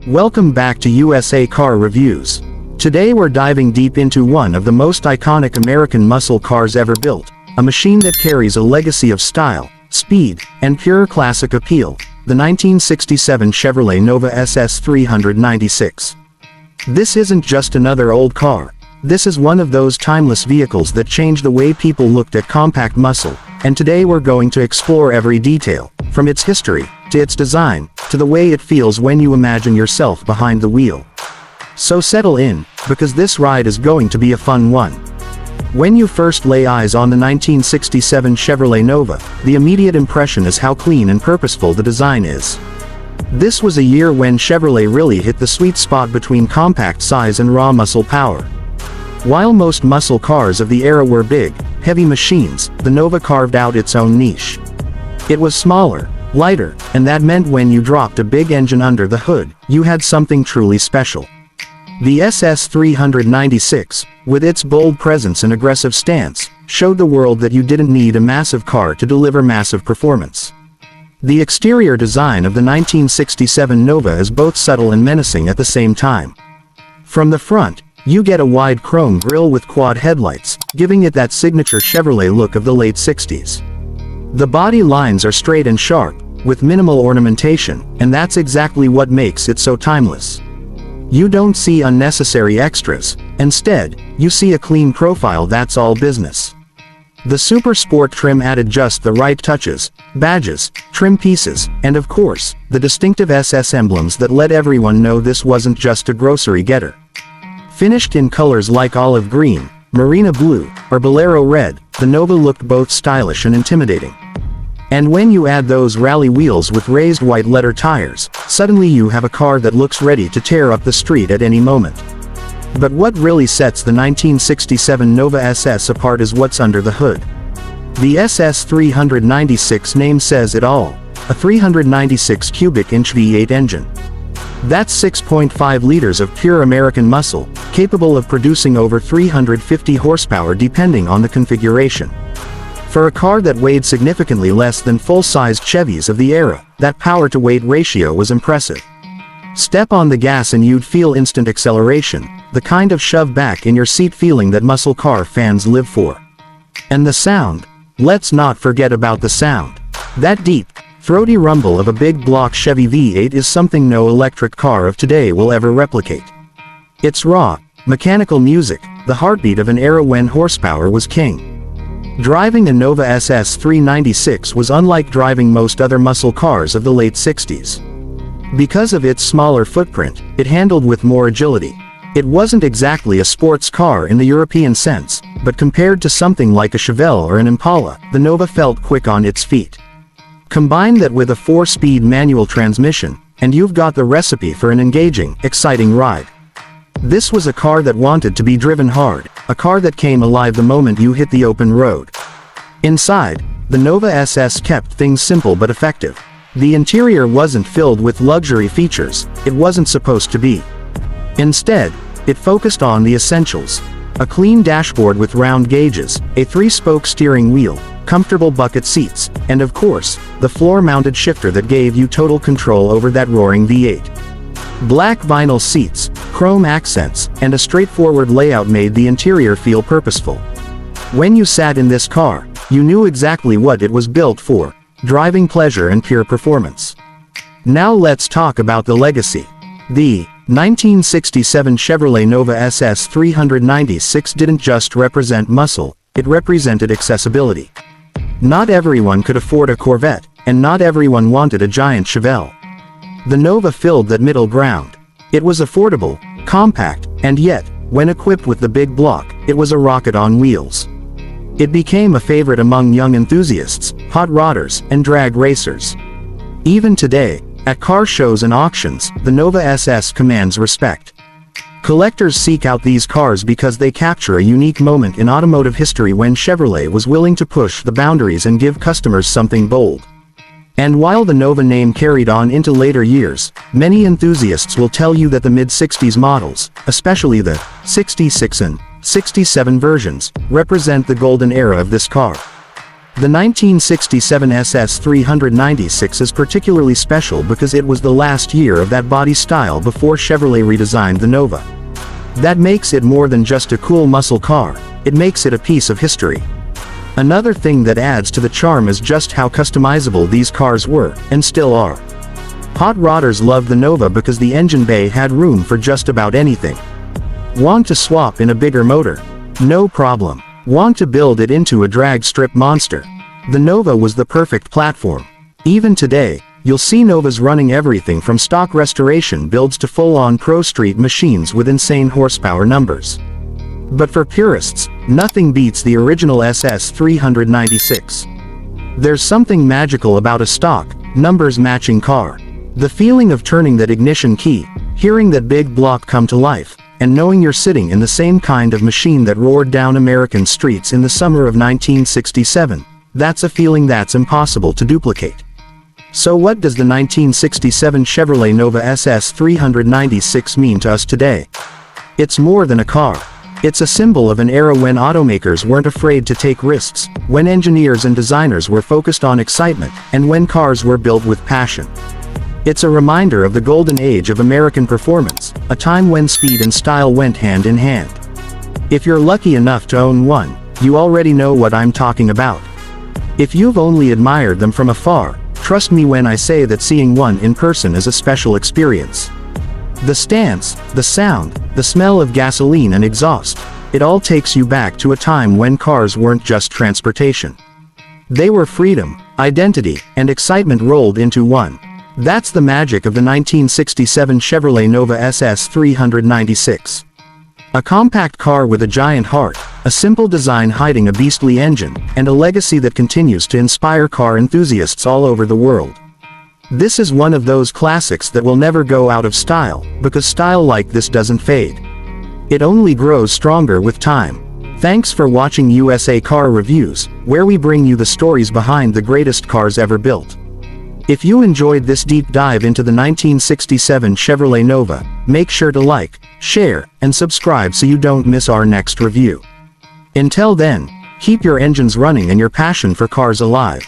Welcome back to USA Car Reviews. Today we're diving deep into one of the most iconic American muscle cars ever built, a machine that carries a legacy of style, speed, and pure classic appeal, the 1967 Chevrolet Nova SS 396. This isn't just another old car. This is one of those timeless vehicles that changed the way people looked at compact muscle, and today we're going to explore every detail, from its history, to its design, to the way it feels when you imagine yourself behind the wheel. So settle in, because this ride is going to be a fun one. When you first lay eyes on the 1967 Chevrolet Nova, the immediate impression is how clean and purposeful the design is. This was a year when Chevrolet really hit the sweet spot between compact size and raw muscle power. While most muscle cars of the era were big, heavy machines, the Nova carved out its own niche. It was smaller, lighter, and that meant when you dropped a big engine under the hood, you had something truly special. The SS 396, with its bold presence and aggressive stance, showed the world that you didn't need a massive car to deliver massive performance. The exterior design of the 1967 Nova is both subtle and menacing at the same time. From the front, you get a wide chrome grille with quad headlights, giving it that signature Chevrolet look of the late 60s. The body lines are straight and sharp, with minimal ornamentation, and that's exactly what makes it so timeless. You don't see unnecessary extras. Instead, you see a clean profile that's all business. The Super Sport trim added just the right touches, badges, trim pieces, and of course, the distinctive SS emblems that let everyone know this wasn't just a grocery getter. Finished in colors like olive green, marina blue, or bolero red, the Nova looked both stylish and intimidating. And when you add those rally wheels with raised white letter tires, suddenly you have a car that looks ready to tear up the street at any moment. But what really sets the 1967 Nova SS apart is what's under the hood. The SS 396 name says it all, a 396 cubic inch V8 engine. That's 6.5 liters of pure American muscle, capable of producing over 350 horsepower depending on the configuration. For a car that weighed significantly less than full-sized Chevys of the era, that power-to-weight ratio was impressive. Step on the gas and you'd feel instant acceleration, the kind of shove back in your seat feeling that muscle car fans live for. And the sound? Let's not forget about the sound. That deep, throaty rumble of a big block Chevy V8 is something no electric car of today will ever replicate. It's raw, mechanical music, the heartbeat of an era when horsepower was king. Driving a Nova SS 396 was unlike driving most other muscle cars of the late 60s. Because of its smaller footprint, it handled with more agility. It wasn't exactly a sports car in the European sense, but compared to something like a Chevelle or an Impala, the Nova felt quick on its feet. Combine that with a 4-speed manual transmission, and you've got the recipe for an engaging, exciting ride. This was a car that wanted to be driven hard, a car that came alive the moment you hit the open road. Inside, the Nova SS kept things simple but effective. The interior wasn't filled with luxury features, it wasn't supposed to be. Instead, it focused on the essentials. A clean dashboard with round gauges, a 3-spoke steering wheel, comfortable bucket seats, and of course, the floor-mounted shifter that gave you total control over that roaring V8. Black vinyl seats, chrome accents, and a straightforward layout made the interior feel purposeful. When you sat in this car, you knew exactly what it was built for: driving pleasure and pure performance. Now let's talk about the legacy. The 1967 Chevrolet Nova SS 396 didn't just represent muscle, it represented accessibility. Not everyone could afford a Corvette, and not everyone wanted a giant Chevelle. The Nova filled that middle ground. It was affordable, compact, and yet, when equipped with the big block, it was a rocket on wheels. It became a favorite among young enthusiasts, hot rodders, and drag racers. Even today, at car shows and auctions, the Nova SS commands respect. Collectors seek out these cars because they capture a unique moment in automotive history when Chevrolet was willing to push the boundaries and give customers something bold. And while the Nova name carried on into later years, many enthusiasts will tell you that the mid-60s models, especially the 66 and 67 versions, represent the golden era of this car. The 1967 SS 396 is particularly special because it was the last year of that body style before Chevrolet redesigned the Nova. That makes it more than just a cool muscle car, it makes it a piece of history. Another thing that adds to the charm is just how customizable these cars were, and still are. Hot rodders loved the Nova because the engine bay had room for just about anything. Want to swap in a bigger motor? No problem. Want to build it into a drag strip monster? The Nova was the perfect platform. Even today, you'll see Novas running everything from stock restoration builds to full-on pro street machines with insane horsepower numbers. But for purists, nothing beats the original SS 396. There's something magical about a stock, numbers-matching car. The feeling of turning that ignition key, hearing that big block come to life, and knowing you're sitting in the same kind of machine that roared down American streets in the summer of 1967, that's a feeling that's impossible to duplicate. So what does the 1967 Chevrolet Nova SS 396 mean to us today? It's more than a car. It's a symbol of an era when automakers weren't afraid to take risks, when engineers and designers were focused on excitement, and when cars were built with passion. It's a reminder of the golden age of American performance, a time when speed and style went hand in hand. If you're lucky enough to own one, you already know what I'm talking about. If you've only admired them from afar, trust me when I say that seeing one in person is a special experience. The stance, the sound, the smell of gasoline and exhaust, it all takes you back to a time when cars weren't just transportation. They were freedom, identity, and excitement rolled into one. That's the magic of the 1967 Chevrolet Nova SS 396. A compact car with a giant heart, a simple design hiding a beastly engine, and a legacy that continues to inspire car enthusiasts all over the world. This is one of those classics that will never go out of style, because style like this doesn't fade. It only grows stronger with time. Thanks for watching USA Car Reviews, where we bring you the stories behind the greatest cars ever built. If you enjoyed this deep dive into the 1967 Chevrolet Nova, make sure to like, share, and subscribe so you don't miss our next review. Until then, keep your engines running and your passion for cars alive.